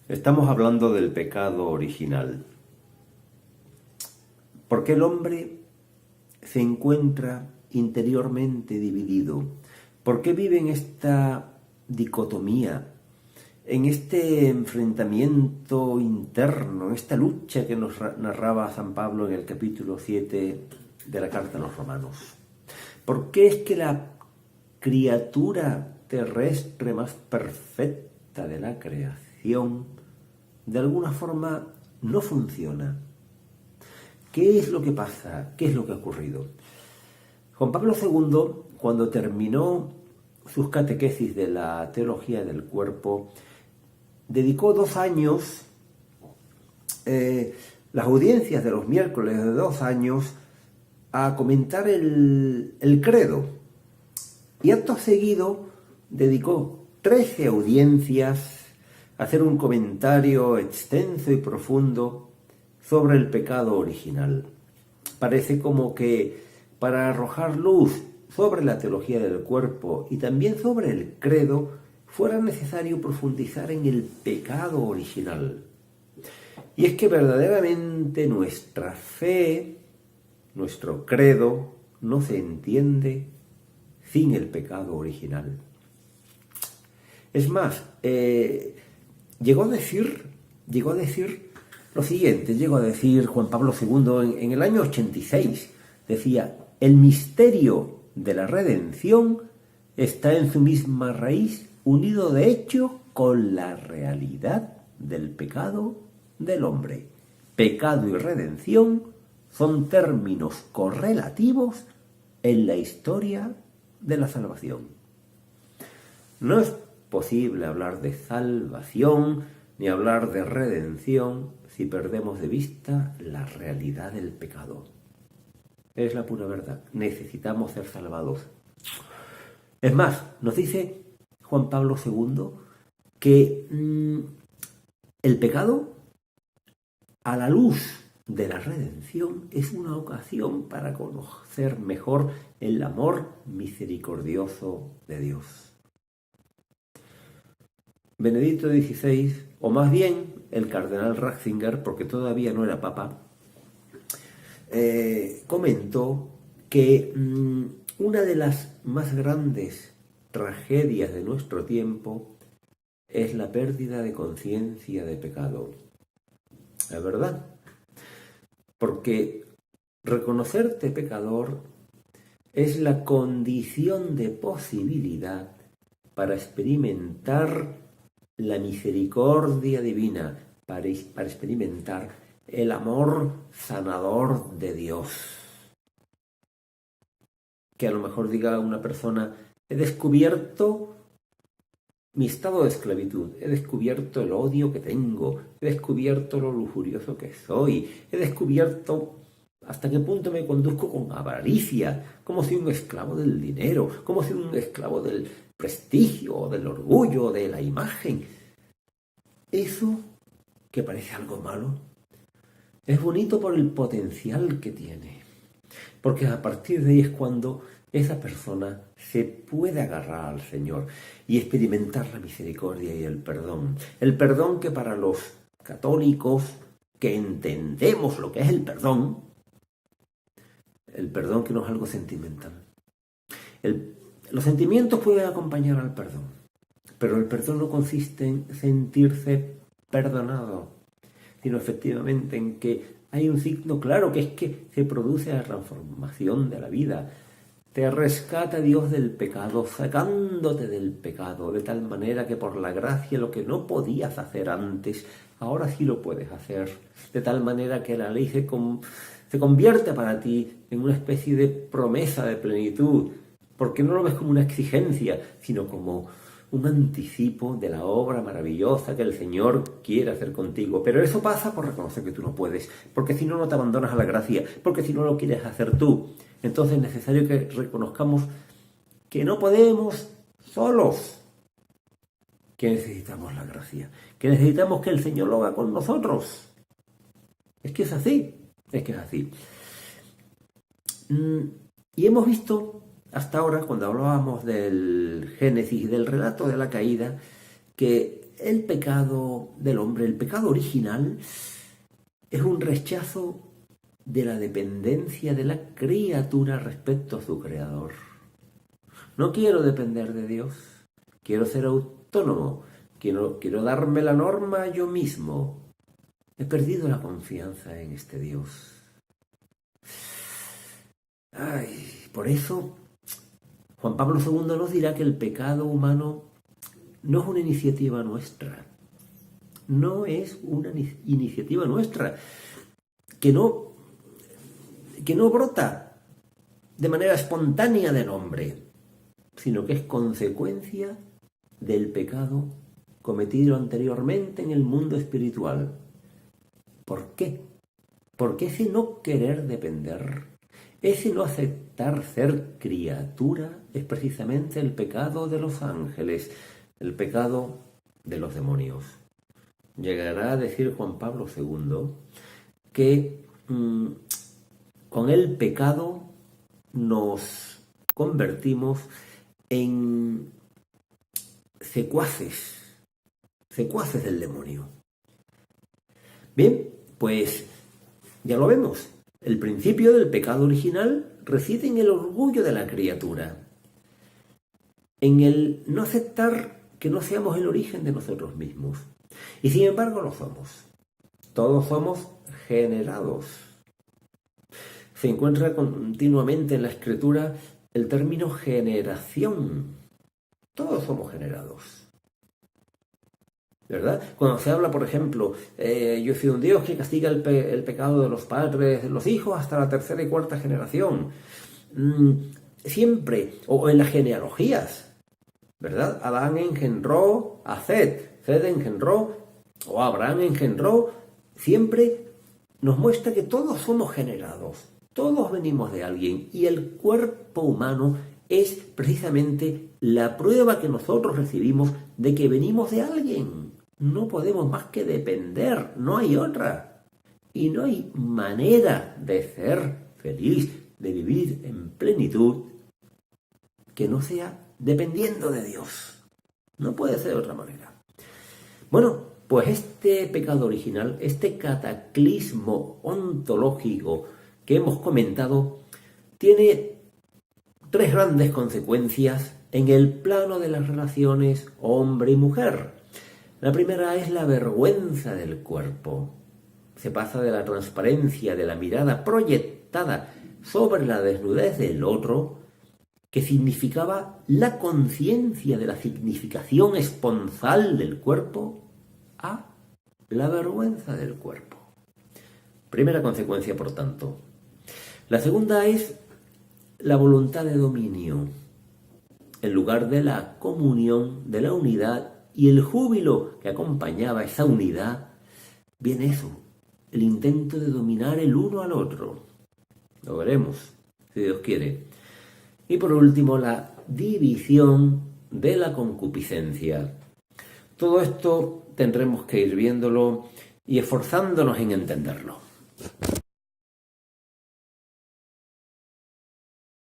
Estamos hablando del pecado original. ¿Por qué el hombre se encuentra interiormente dividido? ¿Por qué vive en esta dicotomía, en este enfrentamiento interno, en esta lucha que nos narraba San Pablo en el capítulo 7 de la carta a los Romanos? ¿Por qué es que la criatura terrestre más perfecta de la creación de alguna forma no funciona? ¿Qué es lo que pasa? ¿Qué es lo que ha ocurrido? Juan Pablo II, cuando terminó sus catequesis de la teología del cuerpo, dedicó 2 años, las audiencias de los miércoles de 2 años, a comentar el credo. Y acto seguido dedicó 13 audiencias a hacer un comentario extenso y profundo sobre el pecado original. Parece como que para arrojar luz sobre la teología del cuerpo y también sobre el credo, fuera necesario profundizar en el pecado original. Y es que verdaderamente nuestra fe, nuestro credo, no se entiende sin el pecado original. Es más, llegó a decir lo siguiente, llegó a decir Juan Pablo II en el año 86, decía: el misterio de la redención está en su misma raíz, unido de hecho con la realidad del pecado del hombre. Pecado y redención son términos correlativos en la historia de la salvación. No es posible hablar de salvación ni hablar de redención si perdemos de vista la realidad del pecado. Es la pura verdad. Necesitamos ser salvados. Es más, nos dice Juan Pablo II que el pecado, a la luz de la redención, es una ocasión para conocer mejor el amor misericordioso de Dios. Benedicto XVI, o más bien el cardenal Ratzinger, porque todavía no era papa, comentó que una de las más grandes tragedias de nuestro tiempo es la pérdida de conciencia de pecado. Es verdad, porque reconocerte pecador es la condición de posibilidad para experimentar la misericordia divina, para experimentar el amor sanador de Dios. Que a lo mejor diga una persona: he descubierto mi estado de esclavitud, he descubierto el odio que tengo, he descubierto lo lujurioso que soy, he descubierto hasta qué punto me conduzco con avaricia, como si un esclavo del dinero, como si un esclavo del prestigio, del orgullo, de la imagen. Eso, que parece algo malo, es bonito por el potencial que tiene, porque a partir de ahí es cuando esa persona se puede agarrar al Señor y experimentar la misericordia y el perdón. El perdón que para los católicos que entendemos lo que es el perdón que no es algo sentimental. Los sentimientos pueden acompañar al perdón, pero el perdón no consiste en sentirse perdonado, sino efectivamente en que hay un signo claro, que es que se produce la transformación de la vida. Te rescata Dios del pecado, sacándote del pecado, de tal manera que por la gracia lo que no podías hacer antes, ahora sí lo puedes hacer. De tal manera que la ley se convierte para ti en una especie de promesa de plenitud, porque no lo ves como una exigencia, sino como un anticipo de la obra maravillosa que el Señor quiere hacer contigo. Pero eso pasa por reconocer que tú no puedes, porque si no, no te abandonas a la gracia, porque si no lo quieres hacer tú. Entonces es necesario que reconozcamos que no podemos solos, que necesitamos la gracia, que necesitamos que el Señor lo haga con nosotros. Es que es así, es que es así. Y hemos visto hasta ahora, cuando hablábamos del Génesis y del relato de la caída, que el pecado del hombre, el pecado original, es un rechazo de la dependencia de la criatura respecto a su creador. No quiero depender de Dios, quiero ser autónomo, quiero darme la norma yo mismo. He perdido la confianza en este Dios. Por eso, Juan Pablo II nos dirá que el pecado humano no es una iniciativa nuestra. No es una iniciativa nuestra, que no brota de manera espontánea del hombre, sino que es consecuencia del pecado cometido anteriormente en el mundo espiritual. ¿Por qué? Porque ese no querer depender, ese no aceptar ser criatura, es precisamente el pecado de los ángeles, el pecado de los demonios. Llegará a decir Juan Pablo II que con el pecado nos convertimos en secuaces del demonio. Bien, pues ya lo vemos. El principio del pecado original reside en el orgullo de la criatura, en el no aceptar que no seamos el origen de nosotros mismos. Y sin embargo lo somos. Todos somos generados. Se encuentra continuamente en la Escritura el término generación. Todos somos generados. ¿Verdad? Cuando se habla, por ejemplo, yo soy un Dios que castiga el pecado de los padres, de los hijos, hasta la tercera y cuarta generación. Siempre, o en las genealogías, ¿verdad? Adán engendró a Set, Set engendró, o Abraham engendró, siempre nos muestra que todos somos generados, todos venimos de alguien, y el cuerpo humano es precisamente la prueba que nosotros recibimos de que venimos de alguien. No podemos más que depender, no hay otra. Y no hay manera de ser feliz, de vivir en plenitud, que no sea dependiendo de Dios. No puede ser de otra manera. Bueno, pues este pecado original, este cataclismo ontológico que hemos comentado, tiene tres grandes consecuencias en el plano de las relaciones hombre y mujer. La primera es la vergüenza del cuerpo. Se pasa de la transparencia de la mirada proyectada sobre la desnudez del otro, que significaba la conciencia de la significación esponsal del cuerpo, a la vergüenza del cuerpo. Primera consecuencia, por tanto. La segunda es la voluntad de dominio. En lugar de la comunión, de la unidad y el júbilo que acompañaba esa unidad, viene eso, el intento de dominar el uno al otro. Lo veremos, si Dios quiere. Y por último, la división de la concupiscencia. Todo esto tendremos que ir viéndolo y esforzándonos en entenderlo.